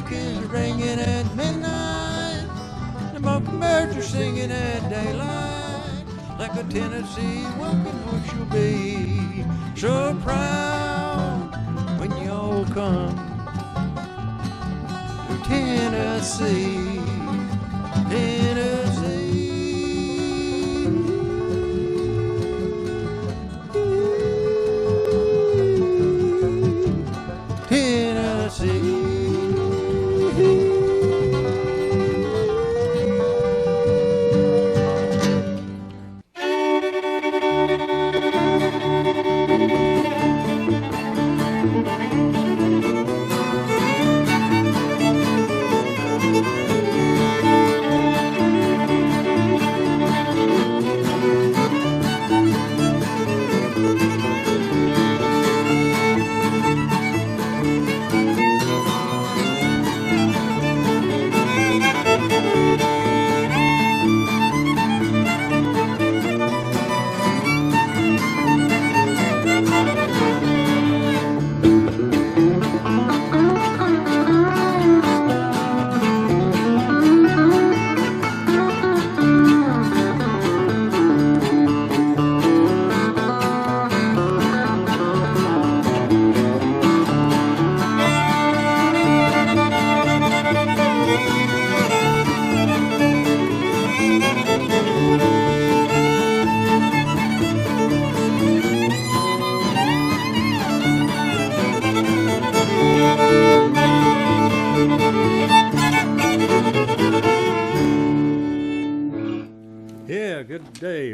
clock is ringing at midnight. The mockingbirds are singing at daylight. Like a Tennessee walking horse you'll be so proud when you all come to Tennessee, Tennessee.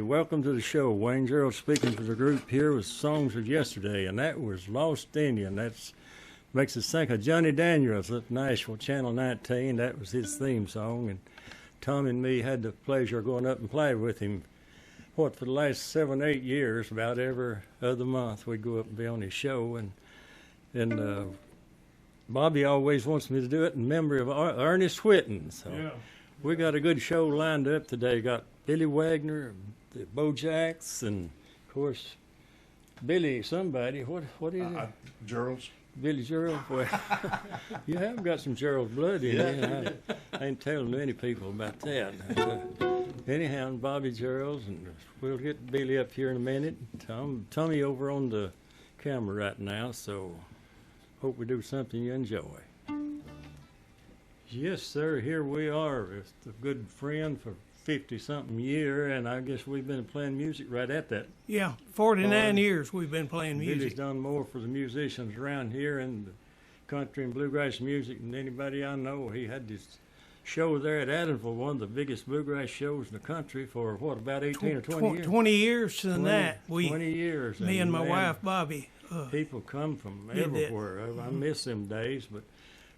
Welcome to the show. Wayne Gerald speaking for the group here with Songs of Yesterday, and that was Lost Indian. That makes us think of Johnny Daniels at Nashville, Channel 19. That was his theme song, and Tom and me had the pleasure of going up and playing with him, for the last 7, 8 years, about every other month. We'd go up and be on his show, and Bobby always wants me to do it in memory of Ernest Whitten. So yeah. We got a good show lined up today. Got Billy Wagner, the Bojacks, and of course Billy somebody. What is it? Gerald's. Billy Gerald. Well, you have got some Gerald blood in you. I ain't telling many people about that. Anyhow, Bobby Gerald's, and we'll get Billy up here in a minute. Tommy over on the camera right now, so hope we do something you enjoy. Yes, sir, here we are with a good friend for 50-something year, and I guess we've been playing music right at that. Yeah, 49 years we've been playing music. Billy's done more for the musicians around here in the country and bluegrass music than anybody I know. He had this show there at Adamsville, one of the biggest bluegrass shows in the country for, about 18 or 20 years? 20 years than that. 20 years. Me and my wife, Bobby. People come from everywhere. I miss them days, but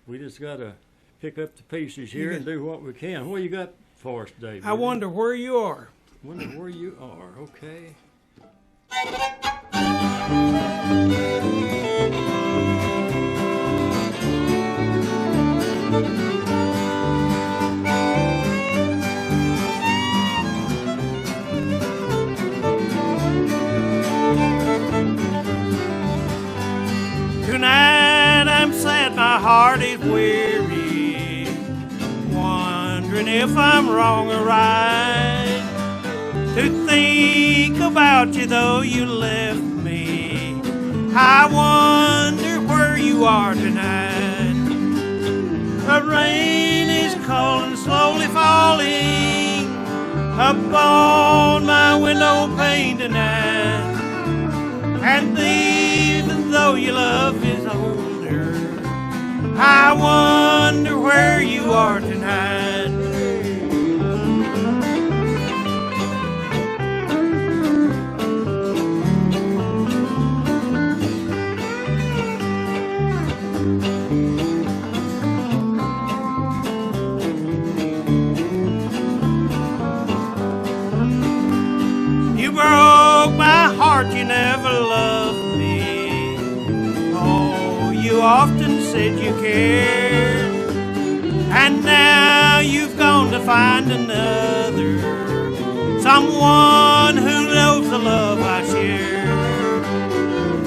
we just got to pick up the pieces here and do what we can. What you got for us today, I wonder where you are. Wonder where you are, okay. Tonight I'm sad, my heart is weary, wondering if I'm wrong or right to think about you though you left me. I wonder where you are tonight. The rain is cold and slowly falling upon my window pane tonight, and even though your love is older, I wonder where you are tonight. You broke my heart, you never loved me. Oh, you often said you cared, and now you've gone to find another, someone who knows the love I share.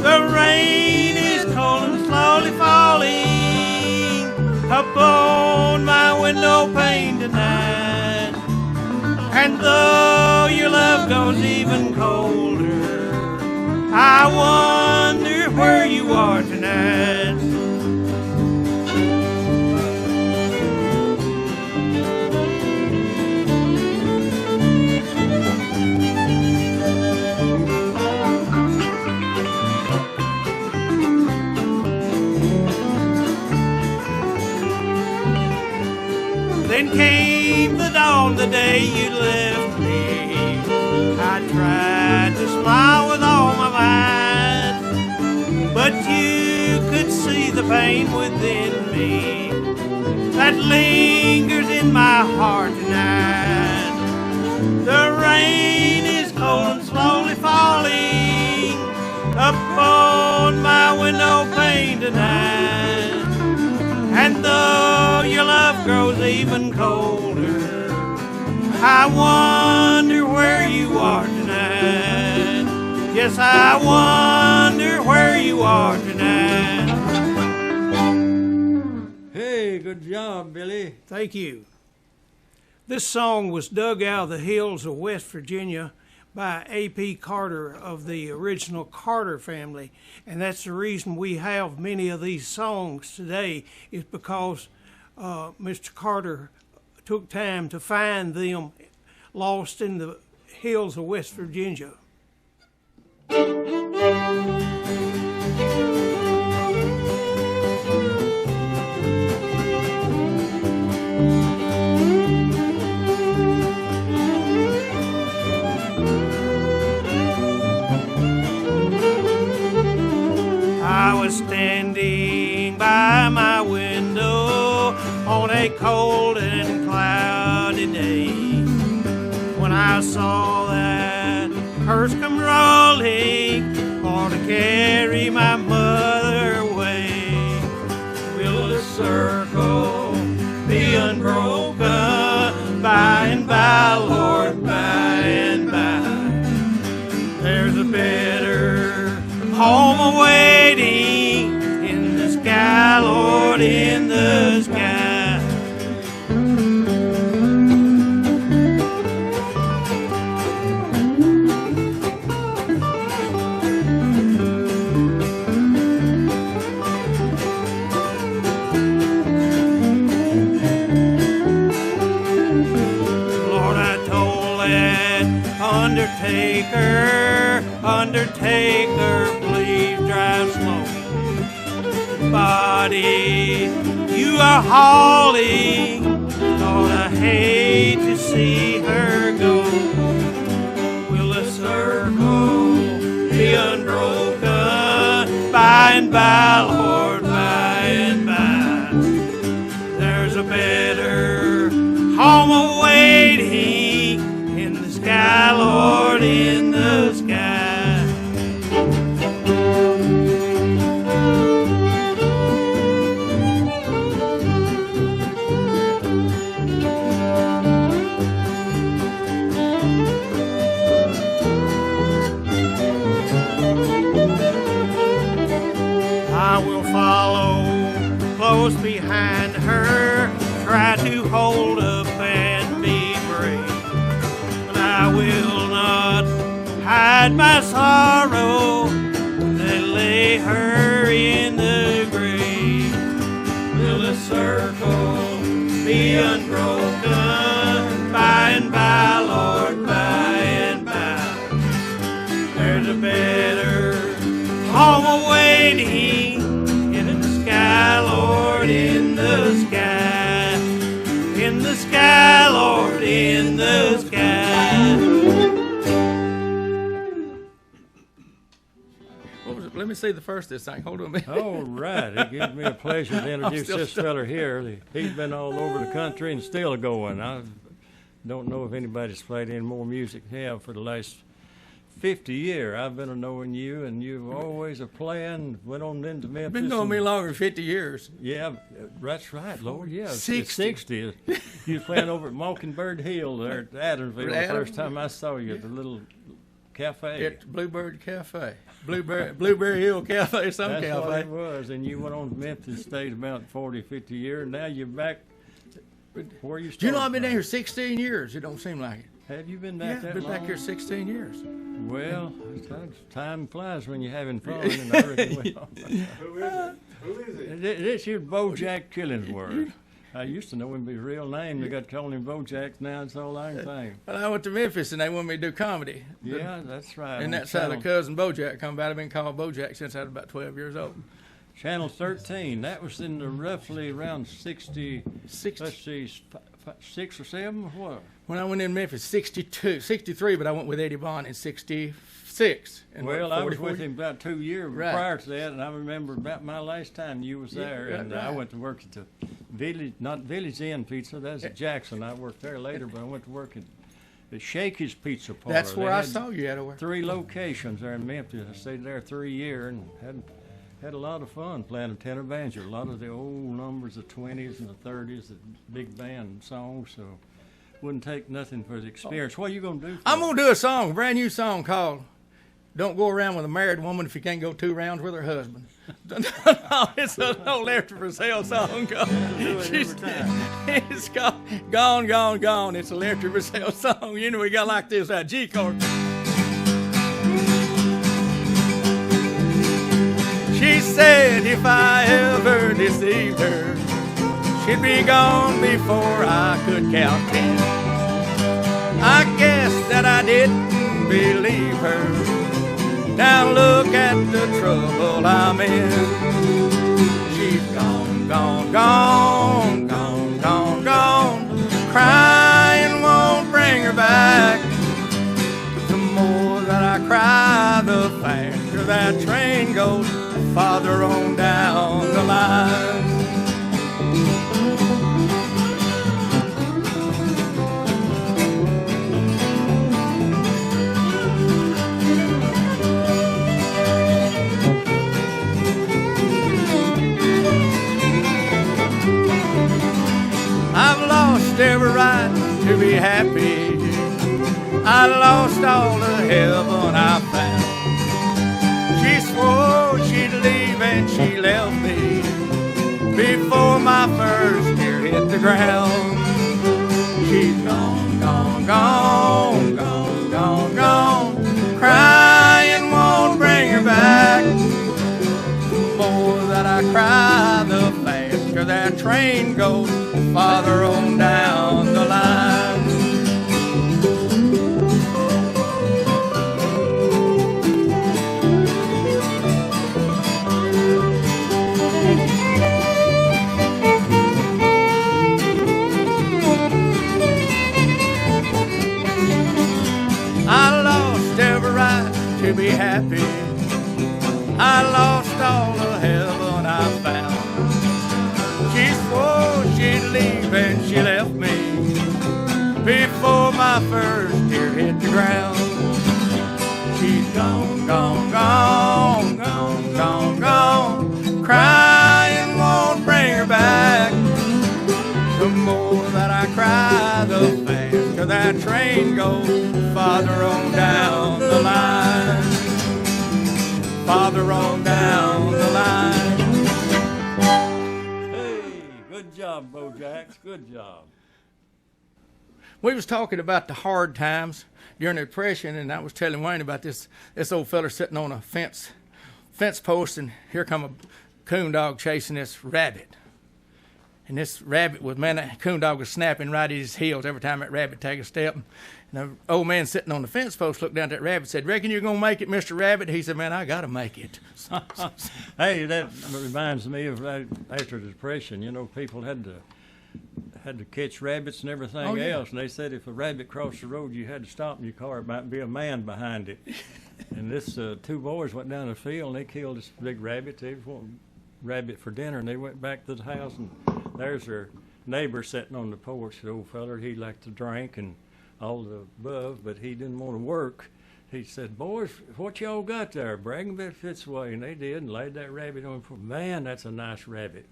The rain is cold and slowly falling upon though your love goes even colder, I wonder where you are tonight. Then came the dawn, the day you left me. I tried to smile with all my might, but you could see the pain within me that lingers in my heart tonight. The rain is cold and slowly falling upon my window pane tonight. And though your love grows even colder, I wonder where you are tonight. Yes, I wonder where you are tonight. Hey, good job, Billy. Thank you. This song was dug out of the hills of West Virginia by A.P. Carter of the original Carter family. And that's the reason we have many of these songs today, is because Mr. Carter took time to find them lost in the hills of West Virginia. I was standing by my window on a cold and cloudy day when I saw that hearse come rolling for to carry my mother away. Will the circle be unbroken by and by, Lord, by and by? There's a better home awaiting in the sky, Lord, in the sky. Lord, I told that Undertaker, please drive slow. Body, you are hauling, Lord, I hate to see her go. Will the circle be unbroken by and by, Lord, by and by? There's a better home awaiting in the sky, Lord, in the sky. I will follow close behind her, try to hold up and be brave, but I will not hide my sorrow. They lay her in the grave. Will the circle be unbroken by and by, Lord, by and by? There's a better home awaiting in the sky, Lord, in the sky. In the sky, Lord, in the sky. What was it? Let me see the first of this thing. Hold on a minute. All right. It gives me a pleasure to introduce still this stuck. fella here. He's been all over the country and still going. I don't know if anybody's played any more music than him for the last 50 years. I've been knowing you, and you've always a playing. Went on into Memphis. Been knowing me and- longer than 50 years. Yeah, that's right, Lord. Yeah, 60. 60. You was playing over at Mockingbird Hill there at Adamsville the first time I saw you at the little cafe. At Bluebird Cafe. Blueberry Hill Cafe, some That's what cafe. it was. And you went on to Memphis, stayed about 40, 50 years. Now you're back where you started. Do you know I've been from. down here 16 years? It don't seem like it. Have you been Yeah, back that been long? back here 16 years. Well, time flies when you're having fun, and I reckon we are. Who is it? This here's Bojack Killingsworth. I used to know him by his real name. They got calling him Bojack now. It's all I can think. Well, I went to Memphis and they wanted me to do comedy. Yeah, that's right. And on that's how the channel- cousin Bojack come about. I've been called Bojack since I was about 12 years old. Channel 13. That was in the roughly around 60. 60. Let's see, 6 or 7 or what? When I went in Memphis, 63, but I went with Eddie Bond in 66. And Well, I was 40. with him about 2 years Right. prior to that, and I remember about my last time you was Yeah, there, right, and I right. went to work at the Village, not Village Inn Pizza, that's at Jackson. I worked there later, but I went to work at the Shakey's Pizza Parlor. That's where They I had saw you at over. 3 locations there in Memphis. I stayed there 3 years and had a lot of fun playing the tenor banjo. A lot of the old numbers, the 20s and the 30s, the big band songs, so wouldn't take nothing for the experience. What are you going to do? I'm going to do a song, a brand new song called Don't Go Around with a Married Woman If You Can't Go 2 Rounds with Her Husband. No, it's an old After for Sale song called, it's called Gone, Gone, Gone. It's a After for Sale song. You know, we got like this, that G chord. She said if I ever deceived her, she'd be gone before I could count 10. I guess that I didn't believe her. Now look at the trouble I'm in. She's gone, gone, gone, gone, gone, gone. Crying won't bring her back. The more that I cry, the faster that train goes farther on down the line. I've lost every right to be happy. I lost all the heaven I found. She swore she'd leave and she left me before my first tear hit the ground. She's gone, gone, gone, gone, gone, gone. Crying won't bring her back. The more that I cry, the faster that train goes farther on down the line. I lost every right to be happy. I lost all the heaven I found. She swore she'd leave and she left me before my first tear hit the ground. She's gone, gone, gone, gone, gone, gone. Crying won't bring her back. The more that I cry, the faster that train goes farther on down the line. Farther on down the line. Hey, good job, Bojack. Good job. We was talking about the hard times during the Depression, and I was telling Wayne about this old feller sitting on a fence post, and here come a coon dog chasing this rabbit. And this rabbit was, man, that coon dog was snapping right at his heels every time that rabbit take a step. And the old man sitting on the fence post looked down at that rabbit and said, "Reckon you're going to make it, Mr. Rabbit?" He said, "Man, I got to make it." Hey, that reminds me of after the Depression. You know, people had to catch rabbits and everything Oh, yeah. else, and they said if a rabbit crossed the road, you had to stop in your car. It might be a man behind it. And this 2 boys went down the field and they killed this big rabbit. They wanted rabbit for dinner, and they went back to the house, and there's their neighbor sitting on the porch. The old feller, he liked to drink and all the above, but he didn't want to work. He said, "Boys, what y'all got there? Bragging about Fitzway." And they did, and laid that rabbit on for, man, that's a nice rabbit.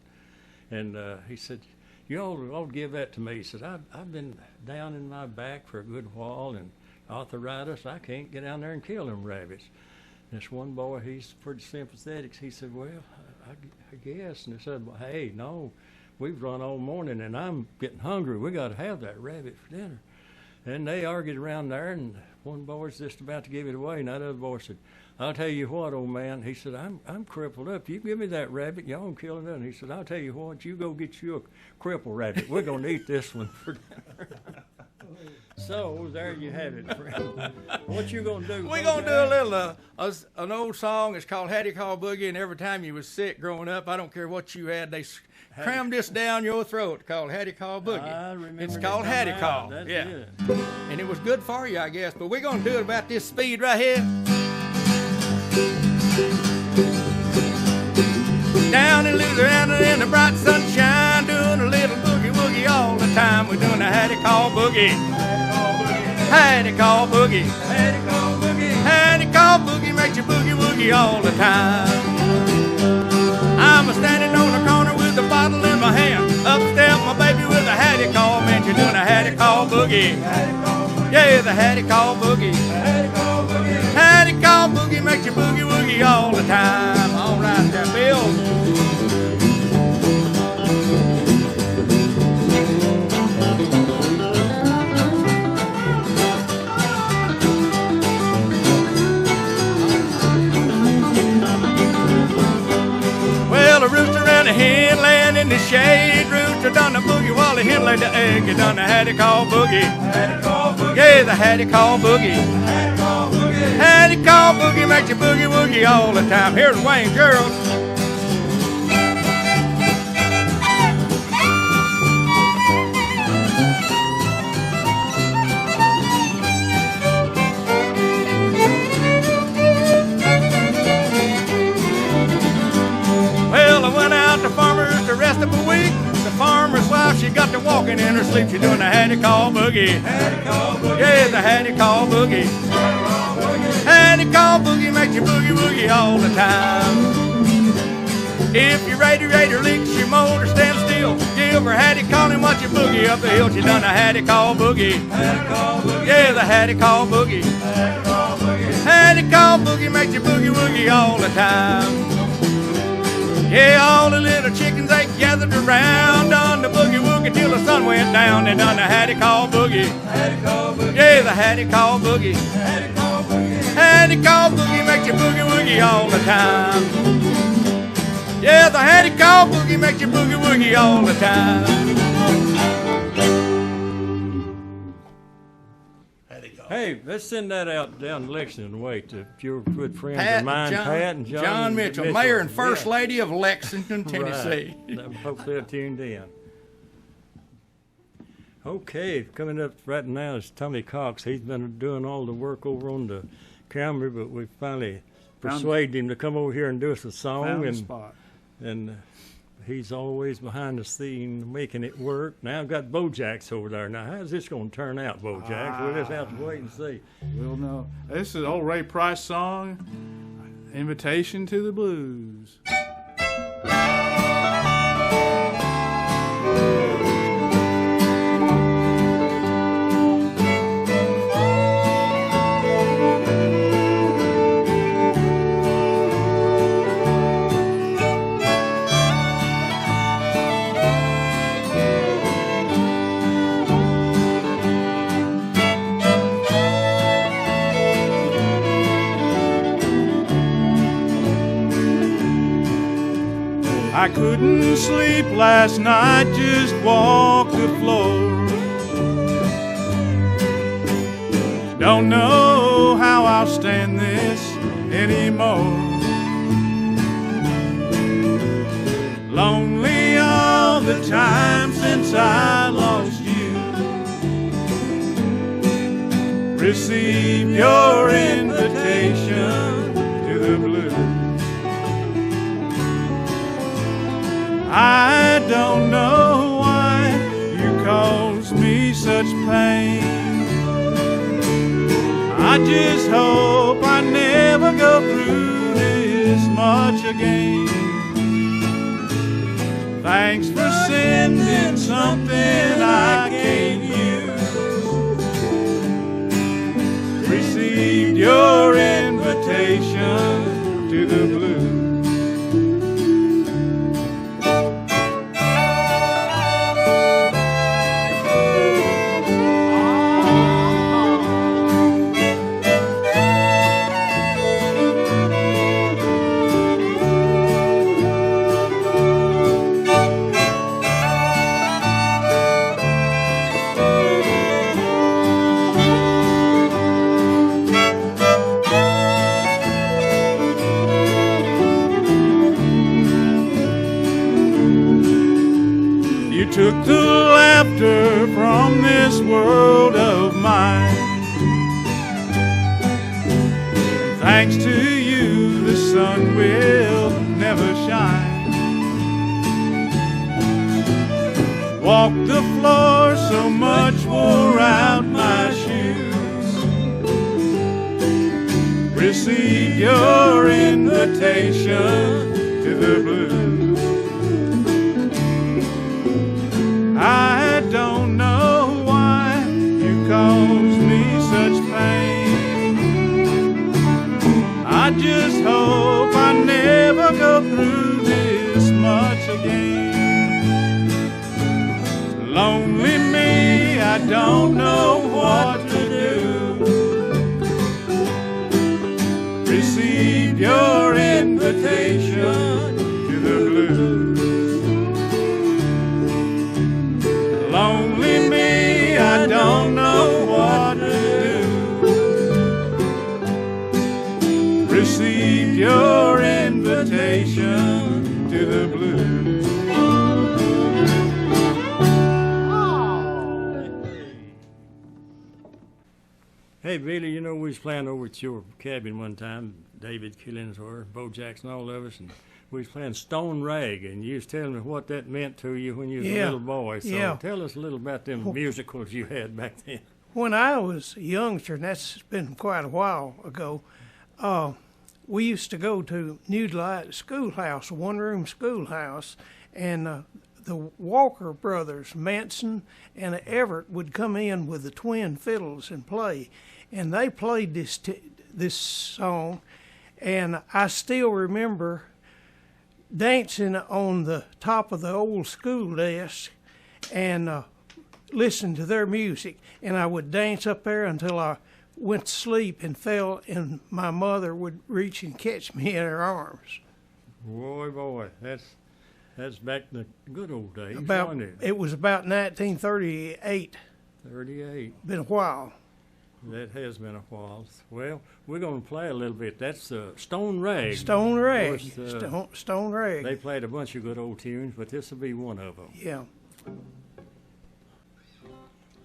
And he said, "You all give that to me." He said, I've been down in my back for a good while, and arthritis, I can't get down there and kill them rabbits. This one boy, he's pretty sympathetic. He said, "Well, I guess." And they said, "Well, hey, no, we've run all morning, and I'm getting hungry. We got to have that rabbit for dinner." And they argued around there, and one boy's just about to give it away, and that other boy said, "I'll tell you what, old man." He said, I'm crippled up. You give me that rabbit, y'all can kill it. And he said, "I'll tell you what, you go get you a crippled rabbit. We're going to eat this one for dinner." So there you have it, friend. What you going to do? We're going to do a little, an old song. It's called Hattie Call Boogie, and every time you was sick growing up, I don't care what you had, they crammed this down your throat called Hattie Call Boogie. I remember It's called Hattie Call. That's Yeah. it. And it was good for you, I guess. But we're going to do it about this speed right here. Down in Louisiana in the bright sunshine, doing a little boogie woogie all the time. We're doing a Hattie Call Boogie. Hattie Call Boogie. Hattie Call Boogie. Hattie Call Boogie makes you boogie woogie all the time. I'm a standing on the corner with a bottle in my hand. Up step my baby with a Hattie Call. Man, you're doing a Hattie Call Boogie. Yeah, the Hattie Call Boogie. Hattie Call Boogie. Hattie Call Boogie makes you boogie woogie all the time. All right there, Bill. Well, a rooster and a hen laying in the shade. Rooster done the boogie while the hen laid the egg. You done the Hattie Call Boogie. Hattie Call Boogie. Yeah, the Hattie Call Boogie. Hattie Call Boogie. Hattie Call Boogie makes you boogie woogie all the time. Here's Wayne Gerald. Well, I went out to farmers the rest of the week. The farmer's wife, she got to walking in her sleep. She doing the Hattie Call Boogie. Hattie Call Boogie. Yeah, the Hattie Call Boogie. Hattie Call Boogie makes you boogie woogie all the time. If your radiator leaks, your motor stands still, give her Hattie Call and watch you boogie up the hill. She done the Hattie Call Boogie. Hattie Call Boogie. Yeah, the Hattie Call Boogie. Hattie Call Boogie. Hattie Call Boogie makes you boogie woogie all the time. Yeah, all the little chickens they gathered around, done the boogie woogie till the sun went down. They done the Hattie Call Boogie. Hattie Call Boogie. Yeah, the Hattie Call Boogie. Hattie Call Boogie. Hattie Call Boogie makes you boogie woogie all the time. Yeah, the Hattie Call Boogie makes you boogie woogie all the time. Hey, let's send that out down to Lexington way to your good friends Pat of mine, John, Pat and John Mitchell, Mayor and First Yeah. Lady of Lexington, Tennessee. Right. I hope they're tuned in. Okay, coming up right now is Tommy Cox. He's been doing all the work over on the camera, but we finally persuaded him to come over here and do us a song. Found the and spot. and he's always behind the scene making it work. Now I've got Bojacks over there. Now how's this going to turn out, Bojacks? We'll just have to wait and see. We'll know. This is an old Ray Price song, Invitation to the Blues. I couldn't sleep last night, just walked the floor. Don't know how I'll stand this anymore. Lonely all the time since I lost you. Received your invitation to the blues. I don't know why you caused me such pain. I just hope I never go through this much again. Thanks for sending something I can't use. Received your invitation to the blues. laughter from this world of mine. Thanks to you, the sun will never shine. Walk the floor, so much wore out my shoes. Receive your invitation to the blues. I don't know why you caused me such pain. I just hope I never go through this much again. Lonely me, I don't know what to do. Receive your invitation to the blues. Lonely me, I don't know what to do. Receive your invitation to the blues. Hey, Billy, you know, we was playing over at your cabin one time, David Killingsworth, Bo Jackson, all of us, and we was playing Stone Rag, and you was telling me what that meant to you when you was a little boy. So tell us a little about them musicals you had back then. When I was a youngster, and that's been quite a while ago, we used to go to New Delight Schoolhouse, a one-room schoolhouse, and the Walker brothers, Manson and Everett, would come in with the twin fiddles and play. And they played this song, and I still remember dancing on the top of the old school desk and listening to their music. And I would dance up there until I went to sleep and fell, and my mother would reach and catch me in her arms. Boy, that's back in the good old days, wasn't it? It was about 1938. 38. Been a while. That has been a while. Well, we're going to play a little bit. That's Stone Rag. Stone Rag. Of course, Stone Rag. They played a bunch of good old tunes, but this will be one of them. Yeah.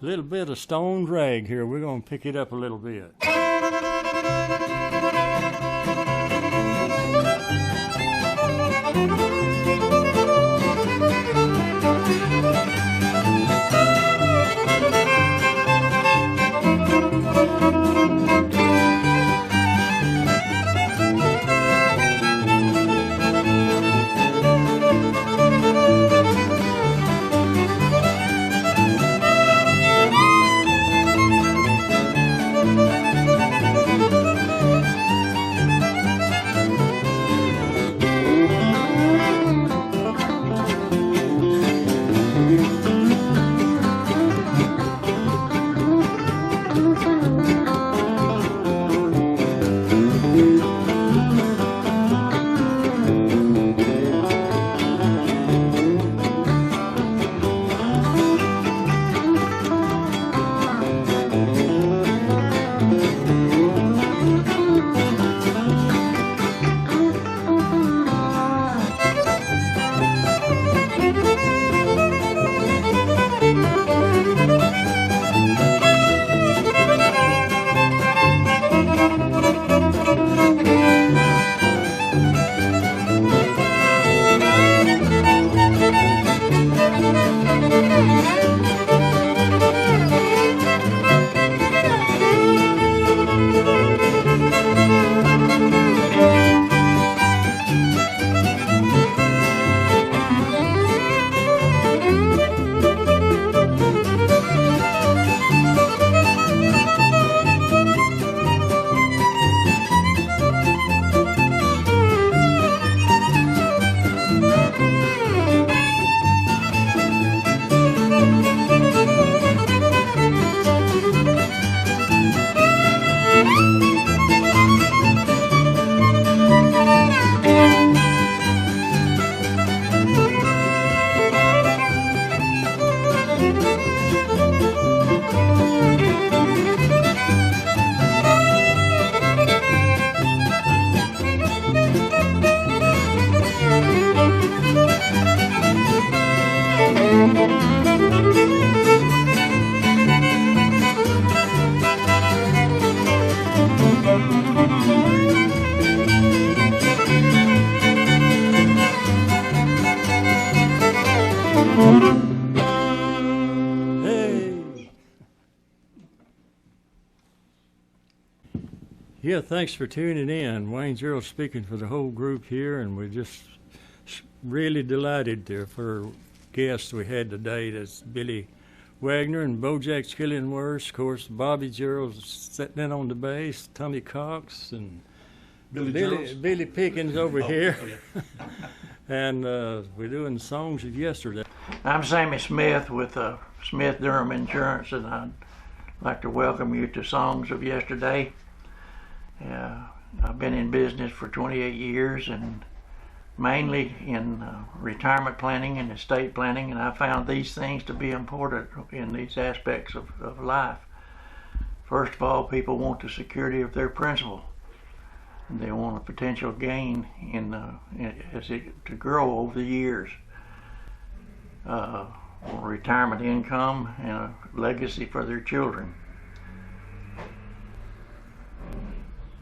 A little bit of Stone Rag here. We're going to pick it up a little bit. Yeah, thanks for tuning in. Wayne Gerald speaking for the whole group here, and we're just really delighted for guests we had today. That's Billy Wagner and Bojack Skillenworth, of course, Bobby Gerald sitting in on the bass, Tommy Cox, and Billy Pickens over here. And we're doing songs of yesterday. I'm Sammy Smith with Smith Durham Insurance, and I'd like to welcome you to Songs of Yesterday. I've been in business for 28 years and mainly in retirement planning and estate planning, and I found these things to be important in these aspects of life. First of all, people want the security of their principal. They want a potential gain to grow over the years. Retirement income and a legacy for their children.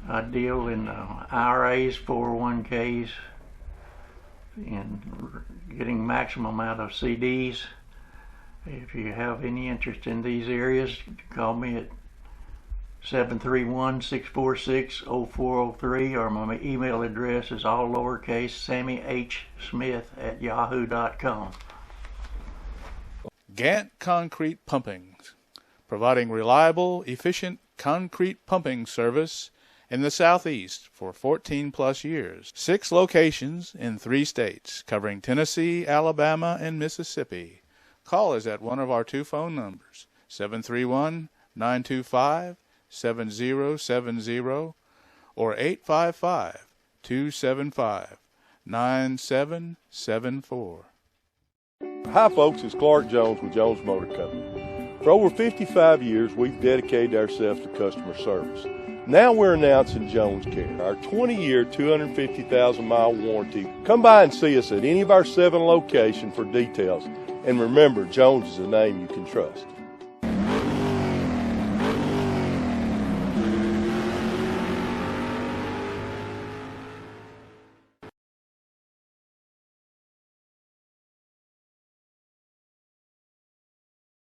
I deal in IRAs, 401ks, and getting maximum out of CDs. If you have any interest in these areas, call me at 731-646-0403, or my email address is all lowercase, sammyhsmith@yahoo.com. Gant Concrete Pumping, providing reliable, efficient concrete pumping service in the Southeast for 14-plus years. 6 locations in 3 states, covering Tennessee, Alabama, and Mississippi. Call us at one of our 2 phone numbers, 731-925-7070 or 855-275-9774. Hi folks, it's Clark Jones with Jones Motor Company. For over 55 years, we've dedicated ourselves to customer service. Now we're announcing Jones Care, our 20-year, 250,000-mile warranty. Come by and see us at any of our 7 locations for details. And remember, Jones is a name you can trust.